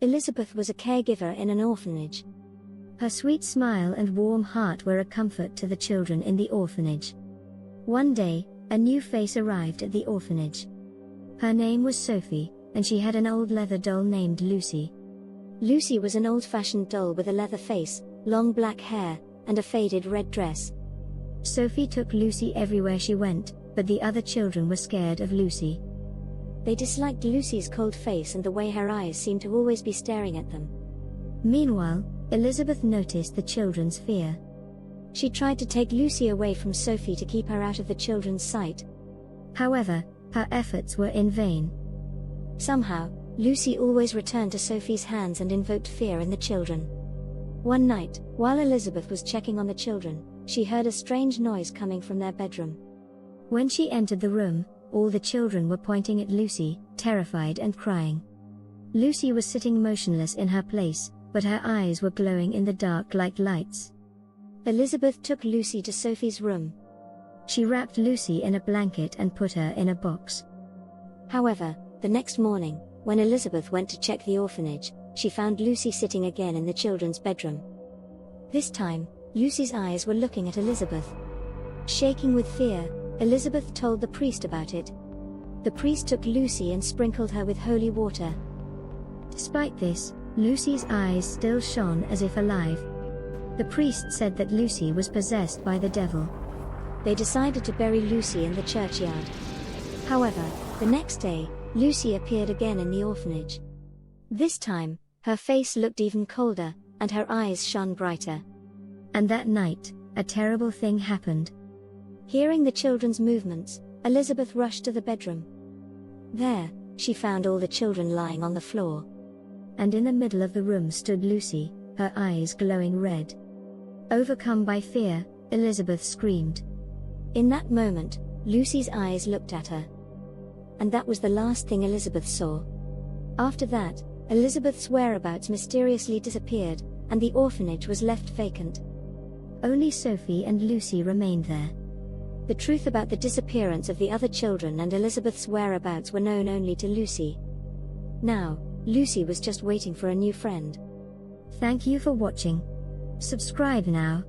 Elizabeth was a caregiver in an orphanage. Her sweet smile and warm heart were a comfort to the children in the orphanage. One day, a new face arrived at the orphanage. Her name was Sophie, and she had an old leather doll named Lucy. Lucy was an old-fashioned doll with a leather face, long black hair, and a faded red dress. Sophie took Lucy everywhere she went, but the other children were scared of Lucy. They disliked Lucy's cold face and the way her eyes seemed to always be staring at them. Meanwhile, Elizabeth noticed the children's fear. She tried to take Lucy away from Sophie to keep her out of the children's sight. However, her efforts were in vain. Somehow, Lucy always returned to Sophie's hands and invoked fear in the children. One night, while Elizabeth was checking on the children, she heard a strange noise coming from their bedroom. When she entered the room, all the children were pointing at Lucy, terrified and crying. Lucy was sitting motionless in her place, but her eyes were glowing in the dark like lights. Elizabeth took Lucy to Sophie's room. She wrapped Lucy in a blanket and put her in a box. However, the next morning, when Elizabeth went to check the orphanage, she found Lucy sitting again in the children's bedroom. This time, Lucy's eyes were looking at Elizabeth. Shaking with fear, Elizabeth told the priest about it. The priest took Lucy and sprinkled her with holy water. Despite this, Lucy's eyes still shone as if alive. The priest said that Lucy was possessed by the devil. They decided to bury Lucy in the churchyard. However, the next day, Lucy appeared again in the orphanage. This time, her face looked even colder, and her eyes shone brighter. And that night, a terrible thing happened. Hearing the children's movements, Elizabeth rushed to the bedroom. There, she found all the children lying on the floor. And in the middle of the room stood Lucy, her eyes glowing red. Overcome by fear, Elizabeth screamed. In that moment, Lucy's eyes looked at her. And that was the last thing Elizabeth saw. After that, Elizabeth's whereabouts mysteriously disappeared, and the orphanage was left vacant. Only Sophie and Lucy remained there. The truth about the disappearance of the other children and Elizabeth's whereabouts were known only to Lucy. Now, Lucy was just waiting for a new friend. Thank you for watching. Subscribe now.